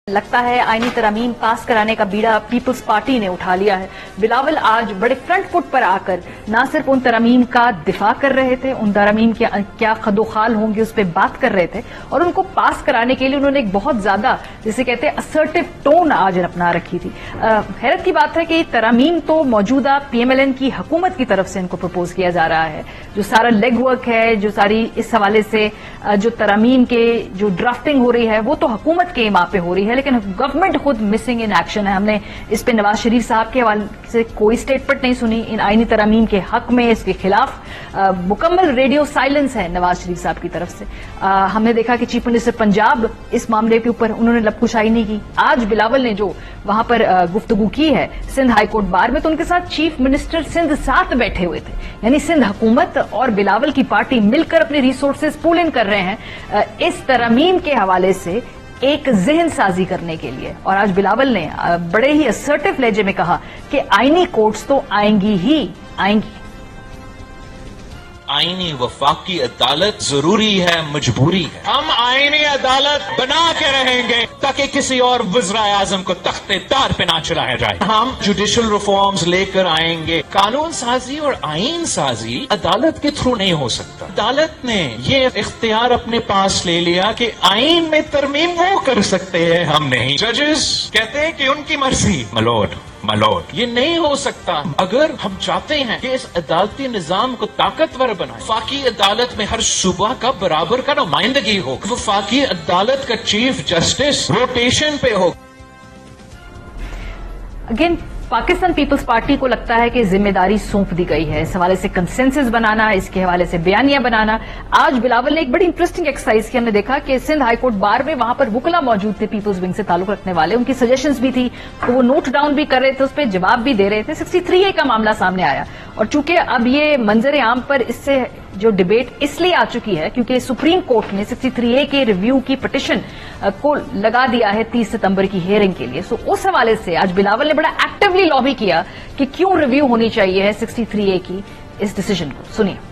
لگتا ہے آئینی ترامیم پاس کرانے کا بیڑا پیپلز پارٹی نے اٹھا لیا ہے. بلاول آج بڑے فرنٹ فٹ پر آ کر نہ صرف ان ترامیم کا دفاع کر رہے تھے, ان ترامیم کے کیا خد و خال ہوں گے اس پہ بات کر رہے تھے, اور ان کو پاس کرانے کے لیے انہوں نے ایک بہت زیادہ جسے کہتے ہیں اسرٹیو ٹون آج اپنا رکھی تھی. حیرت کی بات ہے کہ ترامیم تو موجودہ پی ایم ایل این کی حکومت کی طرف سے ان کو پرپوز کیا جا رہا ہے. جو سارا لیگ ورک ہے, جو ساری اس حوالے سے جو ترامیم کے جو ڈرافٹنگ ہو رہی ہے وہ تو حکومت کے ایما پہ ہو رہی ہے, لیکن گورنمنٹ خود مسنگ ان ایکشن ہے. ہم نے اس پہ نواز شریف صاحب کے حوالے سے کوئی اسٹیٹمنٹ نہیں سنی ان آئینی ترامیم کے حق میں, اس کے خلاف مکمل ریڈیو سائلنس ہے نواز شریف صاحب کی طرف سے. ہم نے دیکھا کہ چیف منسٹر پنجاب اس معاملے کے اوپر انہوں نے لب کشائی نہیں کی. آج بلاول نے جو وہاں پر گفتگو کی ہے سندھ ہائی کورٹ بار میں, تو ان کے ساتھ چیف منسٹر سندھ ساتھ بیٹھے ہوئے تھے, یعنی سندھ حکومت اور بلاول کی پارٹی مل کر اپنے ریسورسز پول ان کر رہے ہیں اس ترامیم کے حوالے سے ایک ذہن سازی کرنے کے لیے. اور آج بلاول نے بڑے ہی اسرٹیو لہجے میں کہا کہ آئینی کورٹس تو آئیں گی ہی آئیں گی. آئینی وفاقی عدالت ضروری ہے, مجبوری ہے. ہم آئینی عدالت بنا کے رہیں گے تاکہ کسی اور وزرائے اعظم کو تخت تار پہ نہ چلایا جائے. ہم جوڈیشل ریفارمز لے کر آئیں گے. قانون سازی اور آئین سازی عدالت کے تھرو نہیں ہو سکتا. عدالت نے یہ اختیار اپنے پاس لے لیا کہ آئین میں ترمیم وہ کر سکتے ہیں, ہم نہیں. ججز کہتے ہیں کہ ان کی مرضی. ملوٹ یہ نہیں ہو سکتا. اگر ہم چاہتے ہیں کہ اس عدالتی نظام کو طاقتور بنائیں, وفاقی عدالت میں ہر صوبہ کا برابر کا نمائندگی ہو, وفاقی عدالت کا چیف جسٹس روٹیشن پہ ہو. اگین پاکستان پیپلز پارٹی کو لگتا ہے کہ ذمہ داری سونپ دی گئی ہے اس حوالے سے کنسنسس بنانا, اس کے حوالے سے بیانیہ بنانا. آج بلاول نے ایک بڑی انٹرسٹنگ ایکسرسائز کی. ہم نے دیکھا کہ سندھ ہائی کورٹ بار میں وہاں پر وکلا موجود تھے پیپلز ونگ سے تعلق رکھنے والے, ان کی سجیشنز بھی تھی تو وہ نوٹ ڈاؤن بھی کر رہے تھے, اس پہ جواب بھی دے رہے تھے. 63A کا معاملہ سامنے آیا, اور چونکہ اب یہ منظر عام پر اس سے جو ڈبیٹ اس لیے آ چکی ہے کیونکہ سپریم کورٹ نے 63A کے ریویو کی پٹیشن کو لگا دیا ہے 30 ستمبر کی ہیئرنگ کے لیے. سو اس حوالے سے آج بلاول نے بڑا ایکٹیولی لابی کیا کہ کیوں ریویو ہونی چاہیے ہے 63A کی اس ڈیسیجن کو. سنیے.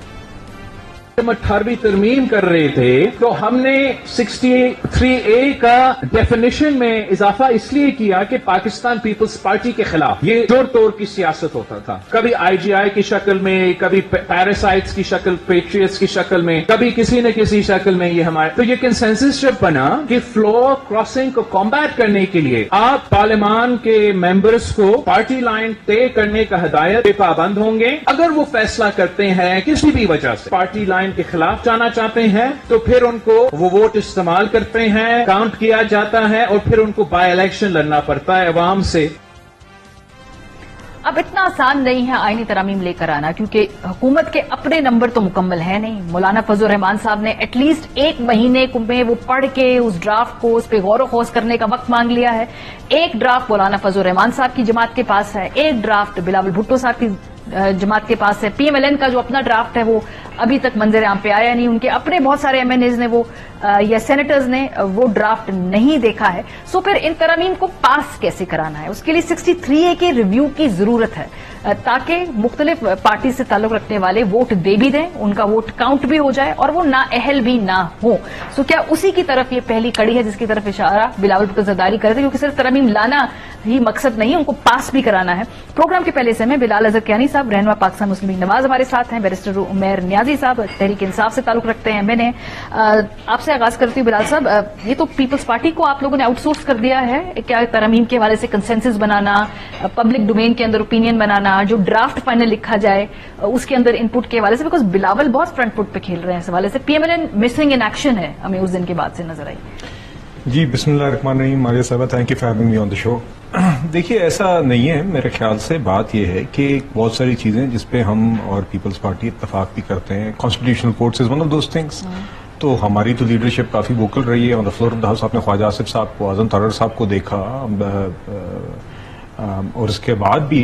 ہم 18ویں ترمیم کر رہے تھے تو ہم نے 63A کا ڈیفینیشن میں اضافہ اس لیے کیا کہ پاکستان پیپلز پارٹی کے خلاف یہ جوڑ توڑ کی سیاست ہوتا تھا. کبھی IGI کی شکل میں, کبھی پیراسائٹس کی شکل, پیٹریٹس کی شکل میں, کبھی کسی نہ کسی شکل میں. یہ ہمارے تو یہ کنسنسس جب بنا کہ فلور کراسنگ کو کمبیٹ کرنے کے لیے آپ پارلیمان کے ممبرز کو پارٹی لائن طے کرنے کا ہدایت پہ پابند ہوں گے. اگر وہ فیصلہ کرتے ہیں کسی بھی وجہ سے پارٹی لائن کے خلاف جانا چاہتے ہیں تو پھر ان کو وہ ووٹ استعمال کرتے ہیں, کاؤنٹ کیا جاتا ہے, اور پھر ان کو بائی الیکشن لڑنا پڑتا ہے عوام سے. اب اتنا آسان نہیں ہے آئینی ترامیم لے کر آنا, کیونکہ حکومت کے اپنے نمبر تو مکمل ہے نہیں. مولانا فضل الرحمان صاحب نے ایٹ لیسٹ ایک مہینے میں وہ پڑھ کے اس ڈرافٹ کو اس پہ غور و خوض کرنے کا وقت مانگ لیا ہے. ایک ڈرافٹ مولانا فضل الرحمان صاحب کی جماعت کے پاس ہے, ایک ڈرافٹ بلاول بھٹو صاحب کی جماعت کے پاس ہے. PMLN کا جو اپنا ڈرافٹ ہے وہ ابھی تک منظر عام پہ آیا نہیں. ان کے اپنے بہت سارے MNAs نے وہ یا سینیٹرز نے وہ ڈرافٹ نہیں دیکھا ہے. سو پھر ان ترامیم کو پاس کیسے کرانا ہے, اس کے لیے 63A کے ریویو کی ضرورت ہے تاکہ مختلف پارٹی سے تعلق رکھنے والے ووٹ دے بھی دیں, ان کا ووٹ کاؤنٹ بھی ہو جائے اور وہ نااہل بھی نہ ہو. سو کیا اسی کی طرف یہ پہلی کڑی ہے جس کی طرف اشارہ بلاول بھٹو زرداری کرتے, کیونکہ صرف ترامیم لانا ہی مقصد نہیں, ان کو پاس بھی کرانا ہے. پروگرام کے پہلے سے میں بلال اظہر کیانی صاحب, رہنما پاکستان مسلم لیگ نواز ہمارے ساتھ ہیں, بیرسٹر عمیر نیازی صاحب تحریک انصاف سے تعلق رکھتے ہیں. میں نے آپ سے آغاز کرتی ہوں بلال صاحب, یہ تو پیپلز پارٹی کو آپ لوگوں نے آؤٹ سورس کر دیا ہے, کیا ترامیم کے حوالے سے کنسنسس بنانا, پبلک ڈومین کے اندر اوپینین بنانا, جو ڈرافٹ فائنل لکھا جائے اس کے اندر ان پٹ کے حوالے سے, بیکاز بلاول بہت فرنٹ فٹ پہ کھیل رہے ہیں اس حوالے سے. PMLN مسنگ ان ایکشن ہے, ہمیں اس دن کے بعد سے نظر آئی. جی بسم اللہ الرحمن الرحیم. ماریہ صاحبہ, thank you for having me on the show. دیکھیے ایسا نہیں ہے, میرے خیال سے بات یہ ہے کہ بہت ساری چیزیں جس پہ ہم اور پیپلز پارٹی اتفاق بھی کرتے ہیں, constitutional courts is one of those things. تو ہماری تو لیڈرشپ کافی ووکل رہی ہے on the floor of the house. آپ نے خواجہ آصف صاحب کو, اعظم ترر صاحب کو دیکھا, اور اس کے بعد بھی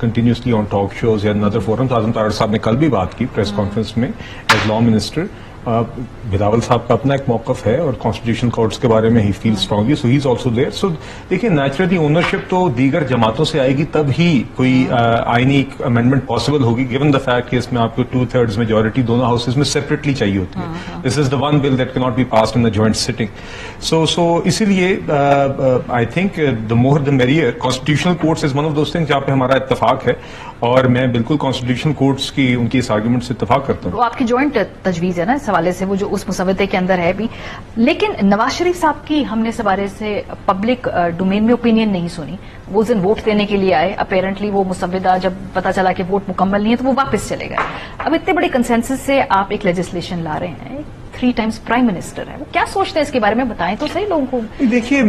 کنٹینیوسلی آن ٹاک شوز یا ندر فورمز. اعظم ترر صاحب نے کل بھی بات کی پریس کانفرنس میں ایز لا منسٹر, بلاول صاحب کا اپنا ایک موقف ہے اور کانسٹیٹیوشن کورٹس کے بارے میں he feel strongly, so he is also there. So دیکھیے نیچرلی اونرشپ تو دیگر جماعتوں سے آئے گی تب ہی کوئی آئینی امینڈمنٹ پاسبل ہوگی, گیون دا فیکٹ کہ اس میں آپ کو 2/3 میجورٹی دونوں ہاؤسز میں سیپریٹلی چاہیے ہوتی ہے. This is the one bill that can't be passed in joint sitting. So اسی لیے I think the more the merrier. Constitutional courts is one of those things جہاں پہ ہمارا اتفاق ہے, اور میں بالکل کانسٹیٹیوشن کورٹس کی ان کی اس آرگومنٹ سے اتفاق کرتا ہوں. وہ آپ کی جوائنٹ تجویز ہے نا اس حوالے سے, وہ جو اس مسودے کے اندر ہے بھی. لیکن نواز شریف صاحب کی ہم نے اس حوالے سے پبلک ڈومین میں اوپینین نہیں سنی. وہ اس دن ووٹ دینے کے لیے آئے, اپیرنٹلی وہ مسودہ جب پتا چلا کہ ووٹ مکمل نہیں ہے تو وہ واپس چلے گئے. اب اتنے بڑے کنسنسس سے آپ ایک لیجسلیشن لا رہے ہیں, 3 ٹائمز پرائم منسٹر ہے, وہ کیا سوچتے ہیں اس کے بارے میں, بتائیں تو صحیح لوگوں کو. دیکھیے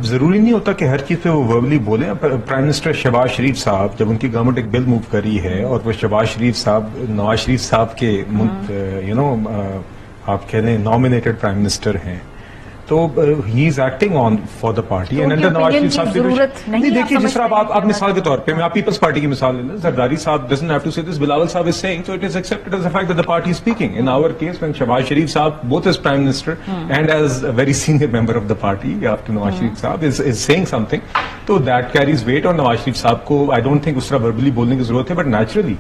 ضروری نہیں ہوتا کہ ہر چیز پہ وہ وربلی بولیں. پرائم منسٹر شہباز شریف صاحب جب ان کی گورنمنٹ ایک بل موو کری ہے اور وہ شہباز شریف صاحب نواز شریف صاحب کے آپ کہہ لیں نامینیٹڈ پرائم منسٹر ہیں, تو he is acting on for the party and under Nawaz Sharif صاحب نہیں. دیکھیے جس طرح آپ مثال کے طور پہ میں آپ پیپلز پارٹی کی مثال لے لیں, زرداری صاحب ڈزنٹ ہیو ٹو سے دس, بلاول صاحب is saying, so it is expected as a fact that the party is speaking. In our case when Shehbaz Sharif صاحب both as prime minister and as a very senior member of the party after Nawaz Sharif صاحب is saying something, تو that carries weight. اور نواز شریف صاحب کو I don't think اس طرح verbally بولنے کی ضرورت ہے, بٹ نیچرلی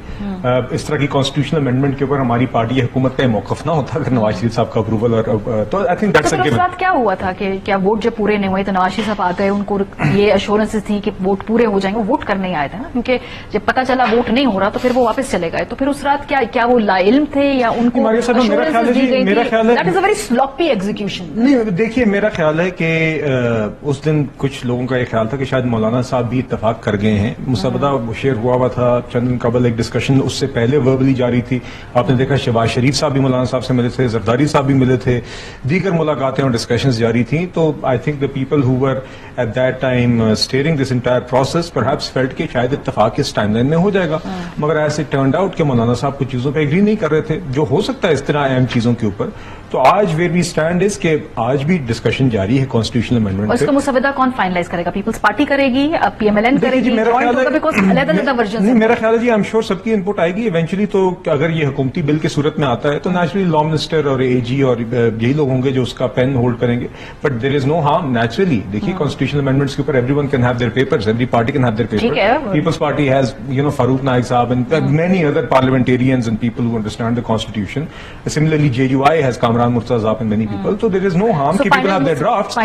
اس طرح کی کانسٹیٹیوشنل امینڈمنٹ کے اوپر ہماری پارٹی یا حکومت کا موقف نہ ہوتا اگر نواز شریف صاحب کا اپروول, اور تو I think that's a given. کیا ہوا تھا کہ کیا ووٹ جب پورے نہیں ہوئے تو نواز شریف صاحب آ گئے, ان کو یہ ایشورنس تھی کہ ووٹ پورے ہو جائیں گے, وہ ووٹ کرنے ہی آئے تھے نا, کیونکہ جب پتا چلا ووٹ نہیں ہو رہا تو پھر وہ واپس چلے گئے. تو پھر اس رات کیا وہ لا علم تھے یا ان کو ایشورنس دی گئی تھی؟ That is a very sloppy execution. نہیں دیکھیے میرا خیال ہے کہ اس دن کچھ لوگوں کا یہ خیال تھا کہ شاید مولانا صاحب بھی اتفاق کر گئے ہیں. مسودہ شیئر ہوا تھا چند دن قبل, ایک ڈسکشن اس سے پہلے وربلی جاری تھی. آپ نے دیکھا شہباز شریف صاحب بھی مولانا صاحب سے ملے تھے, زرداری صاحب بھی ملے تھے, دیگر ملاقاتیں اور ڈسکشنز جاری تھیں. تو I think the people who were at that time steering this entire process perhaps felt کہ شاید اتفاق اس ٹائم لائن میں ہو جائے گا, مگر ایسے ٹرنڈ آؤٹ کہ مولانا صاحب کچھ چیزوں پہ ایگری نہیں کر رہے تھے, جو ہو سکتا ہے اس طرح اہم چیزوں کے اوپر. تو آج ویئر وی اسٹینڈ از کہ آج بھی ڈسکشن جاری ہے کانسٹیٹیوشنل امینڈمنٹ. اس کا مسودہ کون فائنلائز کرے گا؟ پیپلز پارٹی کرے گی, پی ایم ایل این کرے گی؟ میرا خیال ہے جی, آئی ایم شیور سب کی انپٹ آئے گی ایونچولی. تو اگر یہ حکومتی بل کی صورت میں آتا ہے تو نیچرلی لا منسٹر اور اے جی اور یہی لوگ ہوں گے جو اس کا پین ہولڈ کریں گے. But there is no harm naturally. دیکھیے کانسٹیٹیوشنل امینڈمنٹس کے اوپر everyone can have their papers, every party can have their papers. Peoples Party has Farooq Naik صاحب and many other parliamentarians and people who understand the constitution. Similarly JUI has Kamran Murtaza and many people. So there is no harm. People have their drafts.